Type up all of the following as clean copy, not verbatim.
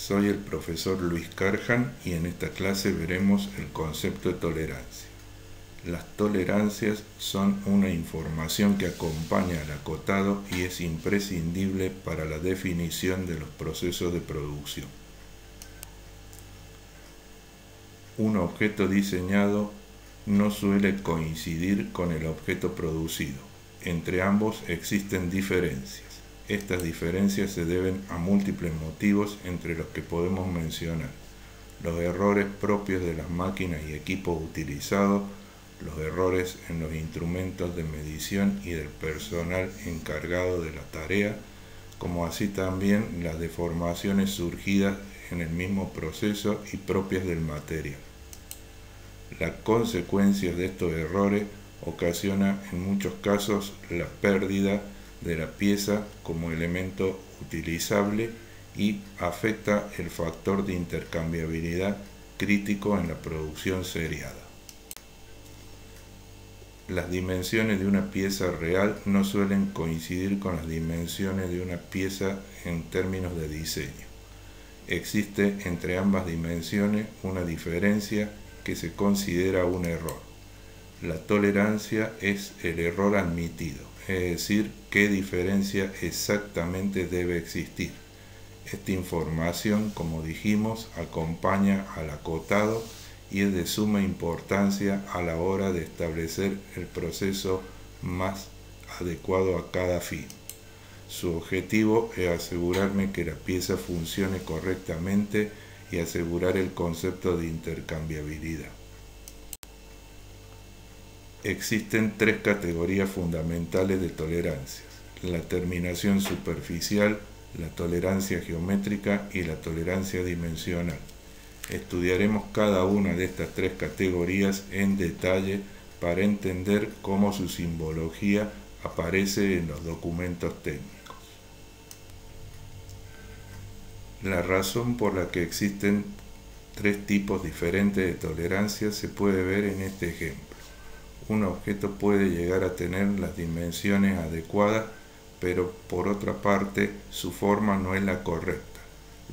Soy el profesor Luis Carjan y en esta clase veremos el concepto de tolerancia. Las tolerancias son una información que acompaña al acotado y es imprescindible para la definición de los procesos de producción. Un objeto diseñado no suele coincidir con el objeto producido. Entre ambos existen diferencias. Estas diferencias se deben a múltiples motivos, entre los que podemos mencionar los errores propios de las máquinas y equipos utilizados, los errores en los instrumentos de medición y del personal encargado de la tarea, como así también las deformaciones surgidas en el mismo proceso y propias del material. Las consecuencias de estos errores ocasiona en muchos casos la pérdida de la pieza como elemento utilizable y afecta el factor de intercambiabilidad crítico en la producción seriada. Las dimensiones de una pieza real no suelen coincidir con las dimensiones de una pieza en términos de diseño. Existe entre ambas dimensiones una diferencia que se considera un error. La tolerancia es el error admitido, es decir, qué diferencia exactamente debe existir. Esta información, como dijimos, acompaña al acotado y es de suma importancia a la hora de establecer el proceso más adecuado a cada fin. Su objetivo es asegurarme que la pieza funcione correctamente y asegurar el concepto de intercambiabilidad. Existen tres categorías fundamentales de tolerancias: la terminación superficial, la tolerancia geométrica y la tolerancia dimensional. Estudiaremos cada una de estas tres categorías en detalle para entender cómo su simbología aparece en los documentos técnicos. La razón por la que existen tres tipos diferentes de tolerancia se puede ver en este ejemplo. Un objeto puede llegar a tener las dimensiones adecuadas, pero por otra parte su forma no es la correcta,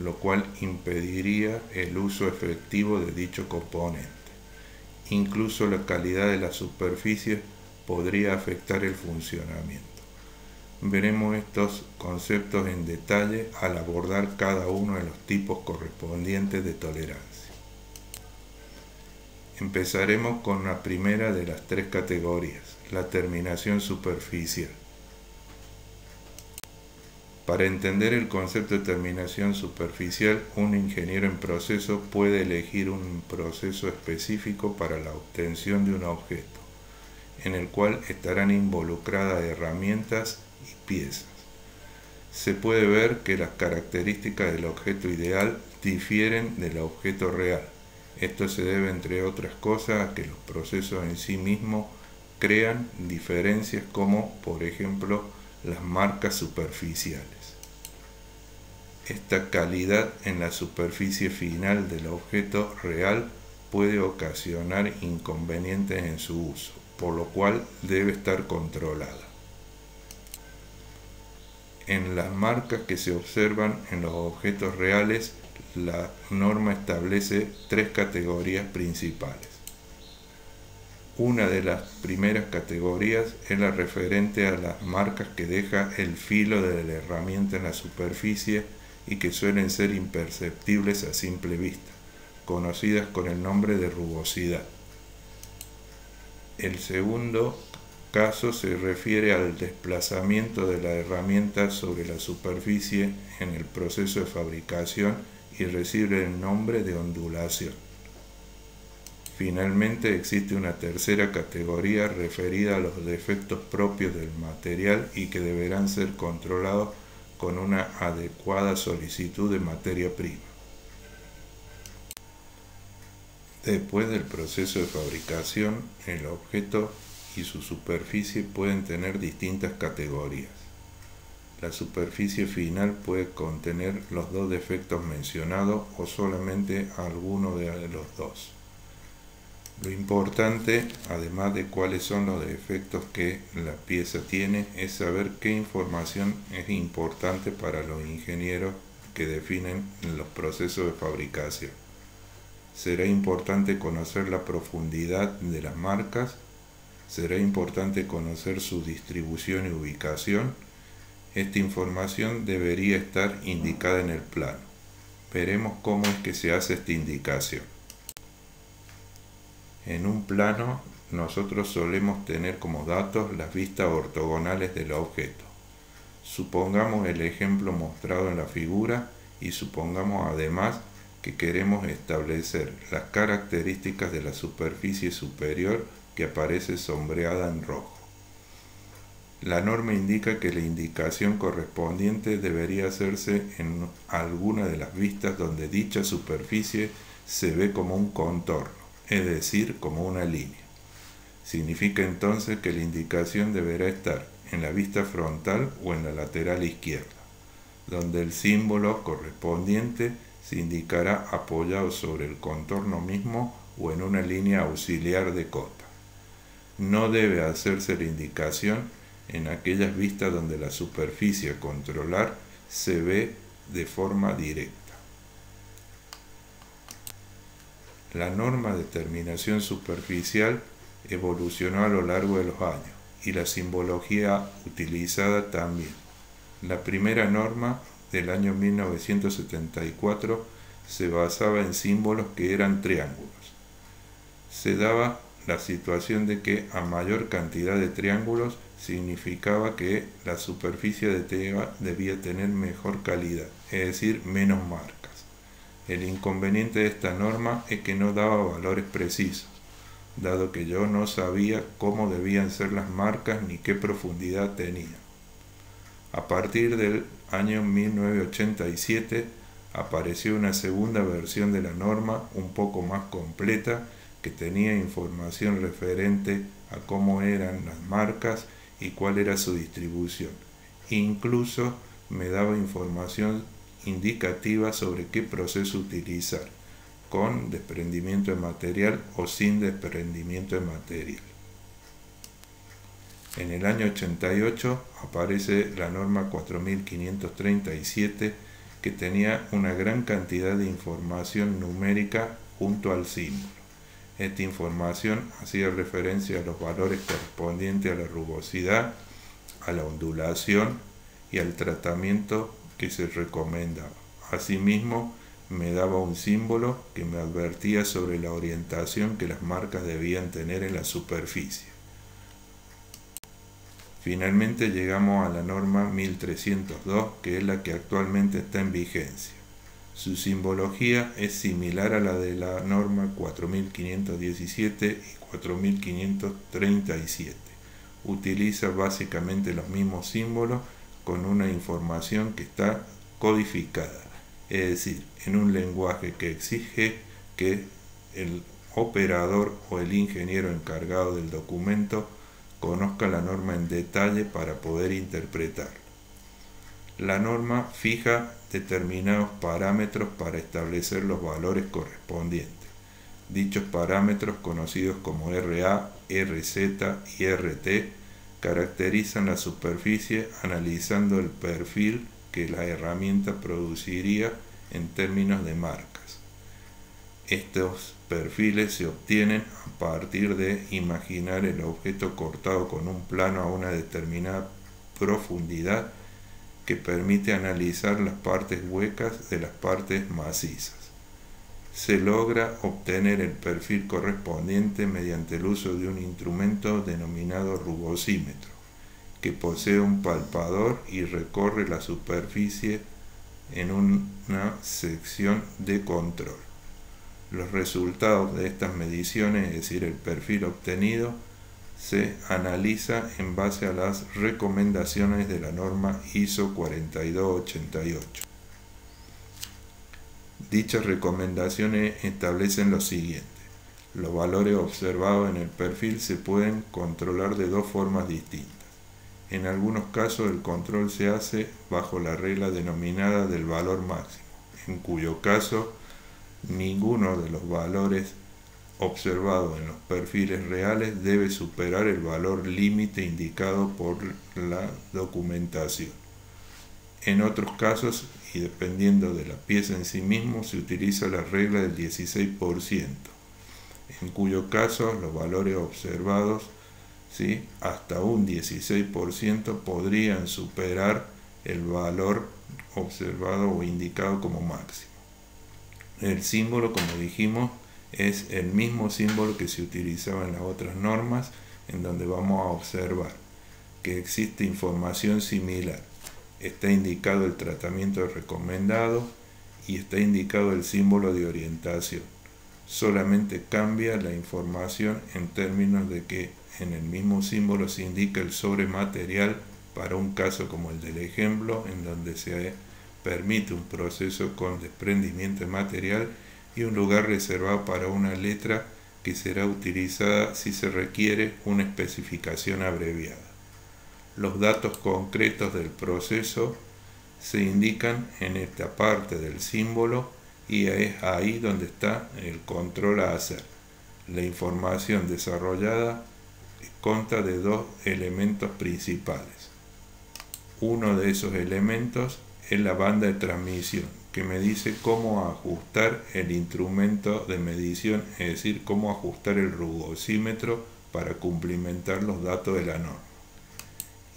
lo cual impediría el uso efectivo de dicho componente. Incluso la calidad de la superficie podría afectar el funcionamiento. Veremos estos conceptos en detalle al abordar cada uno de los tipos correspondientes de tolerancia. Empezaremos con la primera de las tres categorías, la terminación superficial. Para entender el concepto de terminación superficial, un ingeniero en proceso puede elegir un proceso específico para la obtención de un objeto, en el cual estarán involucradas herramientas y piezas. Se puede ver que las características del objeto ideal difieren del objeto real. Esto se debe, entre otras cosas, a que los procesos en sí mismos crean diferencias como, por ejemplo, las marcas superficiales. Esta calidad en la superficie final del objeto real puede ocasionar inconvenientes en su uso, por lo cual debe estar controlada. En las marcas que se observan en los objetos reales, la norma establece tres categorías principales. Una de las primeras categorías es la referente a las marcas que deja el filo de la herramienta en la superficie y que suelen ser imperceptibles a simple vista, conocidas con el nombre de rugosidad. El segundo caso se refiere al desplazamiento de la herramienta sobre la superficie en el proceso de fabricación y recibe el nombre de ondulación. Finalmente existe una tercera categoría referida a los defectos propios del material y que deberán ser controlados con una adecuada solicitud de materia prima. Después del proceso de fabricación, el objeto y su superficie pueden tener distintas categorías. La superficie final puede contener los dos defectos mencionados o solamente alguno de los dos. Lo importante, además de cuáles son los defectos que la pieza tiene, es saber qué información es importante para los ingenieros que definen los procesos de fabricación. Será importante conocer la profundidad de las marcas, será importante conocer su distribución y ubicación. Esta información debería estar indicada en el plano. Veremos cómo es que se hace esta indicación. En un plano nosotros solemos tener como datos las vistas ortogonales del objeto. Supongamos el ejemplo mostrado en la figura y supongamos además que queremos establecer las características de la superficie superior que aparece sombreada en rojo. La norma indica que la indicación correspondiente debería hacerse en alguna de las vistas donde dicha superficie se ve como un contorno, es decir, como una línea. Significa entonces que la indicación deberá estar en la vista frontal o en la lateral izquierda, donde el símbolo correspondiente se indicará apoyado sobre el contorno mismo o en una línea auxiliar de cota. No debe hacerse la indicación en aquellas vistas donde la superficie a controlar se ve de forma directa. La norma de terminación superficial evolucionó a lo largo de los años y la simbología utilizada también. La primera norma del año 1974 se basaba en símbolos que eran triángulos. Se daba la situación de que a mayor cantidad de triángulos significaba que la superficie debía tener mejor calidad, es decir, menos marcas. El inconveniente de esta norma es que no daba valores precisos, dado que yo no sabía cómo debían ser las marcas ni qué profundidad tenían. A partir del año 1987 apareció una segunda versión de la norma un poco más completa que tenía información referente a cómo eran las marcas y cuál era su distribución. Incluso me daba información indicativa sobre qué proceso utilizar, con desprendimiento de material o sin desprendimiento de material. En el año 88 aparece la norma 4537 que tenía una gran cantidad de información numérica junto al símbolo. Esta información hacía referencia a los valores correspondientes a la rugosidad, a la ondulación y al tratamiento que se recomendaba. Asimismo, me daba un símbolo que me advertía sobre la orientación que las marcas debían tener en la superficie. Finalmente llegamos a la norma 1302, que es la que actualmente está en vigencia. Su simbología es similar a la de la norma 4517 y 4537. Utiliza básicamente los mismos símbolos con una información que está codificada, es decir, en un lenguaje que exige que el operador o el ingeniero encargado del documento conozca la norma en detalle para poder interpretarla. La norma fija determinados parámetros para establecer los valores correspondientes. Dichos parámetros, conocidos como RA, RZ y RT, caracterizan la superficie analizando el perfil que la herramienta produciría en términos de marcas. Estos perfiles se obtienen a partir de imaginar el objeto cortado con un plano a una determinada profundidad que permite analizar las partes huecas de las partes macizas. Se logra obtener el perfil correspondiente mediante el uso de un instrumento denominado rugosímetro, que posee un palpador y recorre la superficie en una sección de control. Los resultados de estas mediciones, es decir, el perfil obtenido, se analiza en base a las recomendaciones de la norma ISO 4288. Dichas recomendaciones establecen lo siguiente: los valores observados en el perfil se pueden controlar de dos formas distintas. En algunos casos el control se hace bajo la regla denominada del valor máximo, en cuyo caso ninguno de los valores observados en los perfiles reales debe superar el valor límite indicado por la documentación. En otros casos, y dependiendo de la pieza en sí mismo, se utiliza la regla del 16%, en cuyo caso los valores observados, ¿sí?, hasta un 16% podrían superar el valor observado o indicado como máximo. El símbolo, como dijimos, es el mismo símbolo que se utilizaba en las otras normas, en donde vamos a observar que existe información similar. Está indicado el tratamiento recomendado y está indicado el símbolo de orientación. Solamente cambia la información en términos de que en el mismo símbolo se indica el sobrematerial para un caso como el del ejemplo, en donde se permite un proceso con desprendimiento de material, y un lugar reservado para una letra que será utilizada si se requiere una especificación abreviada. Los datos concretos del proceso se indican en esta parte del símbolo y es ahí donde está el control a hacer. La información desarrollada consta de dos elementos principales. Uno de esos elementos es la banda de transmisión, que me dice cómo ajustar el instrumento de medición, es decir, cómo ajustar el rugosímetro para cumplimentar los datos de la norma.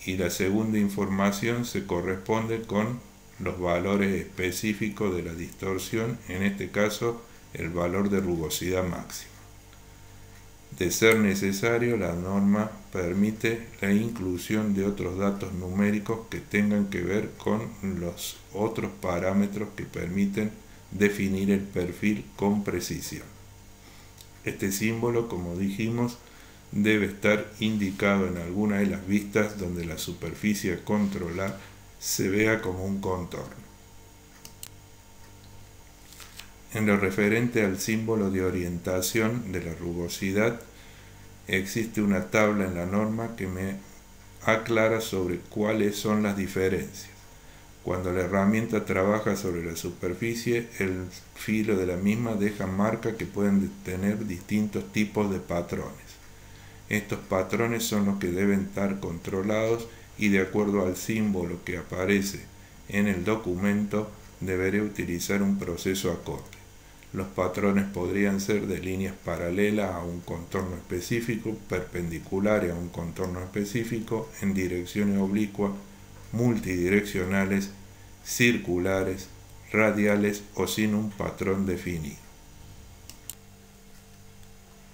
Y la segunda información se corresponde con los valores específicos de la distorsión, en este caso el valor de rugosidad máxima. De ser necesario, la norma permite la inclusión de otros datos numéricos que tengan que ver con los otros parámetros que permiten definir el perfil con precisión. Este símbolo, como dijimos, debe estar indicado en alguna de las vistas donde la superficie a controlar se vea como un contorno. En lo referente al símbolo de orientación de la rugosidad, existe una tabla en la norma que me aclara sobre cuáles son las diferencias. Cuando la herramienta trabaja sobre la superficie, el filo de la misma deja marcas que pueden tener distintos tipos de patrones. Estos patrones son los que deben estar controlados y, de acuerdo al símbolo que aparece en el documento, deberé utilizar un proceso acorde. Los patrones podrían ser de líneas paralelas a un contorno específico, perpendiculares a un contorno específico, en direcciones oblicuas, multidireccionales, circulares, radiales o sin un patrón definido.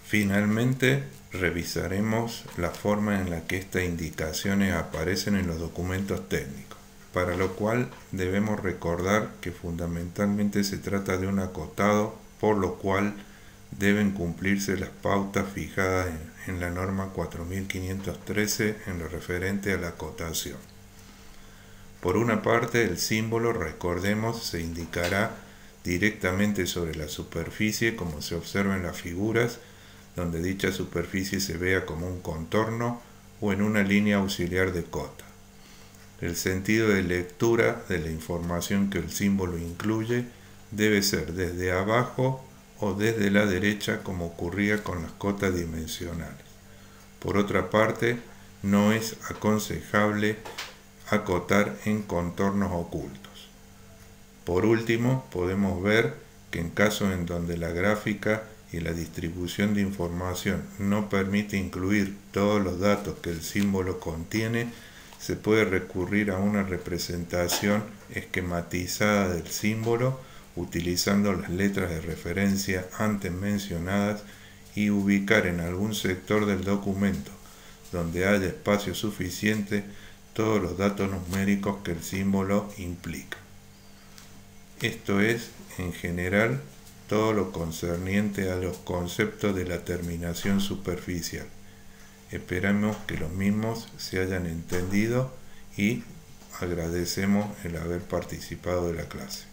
Finalmente, revisaremos la forma en la que estas indicaciones aparecen en los documentos técnicos, para lo cual debemos recordar que fundamentalmente se trata de un acotado, por lo cual deben cumplirse las pautas fijadas en la norma 4513 en lo referente a la acotación. Por una parte, el símbolo, recordemos, se indicará directamente sobre la superficie, como se observa en las figuras, donde dicha superficie se vea como un contorno o en una línea auxiliar de cota. El sentido de lectura de la información que el símbolo incluye debe ser desde abajo o desde la derecha, como ocurría con las cotas dimensionales. Por otra parte, no es aconsejable acotar en contornos ocultos. Por último, podemos ver que en casos en donde la gráfica y la distribución de información no permite incluir todos los datos que el símbolo contiene, se puede recurrir a una representación esquematizada del símbolo utilizando las letras de referencia antes mencionadas y ubicar en algún sector del documento donde haya espacio suficiente todos los datos numéricos que el símbolo implica. Esto es, en general, todo lo concerniente a los conceptos de la terminación superficial. Esperamos que los mismos se hayan entendido y agradecemos el haber participado de la clase.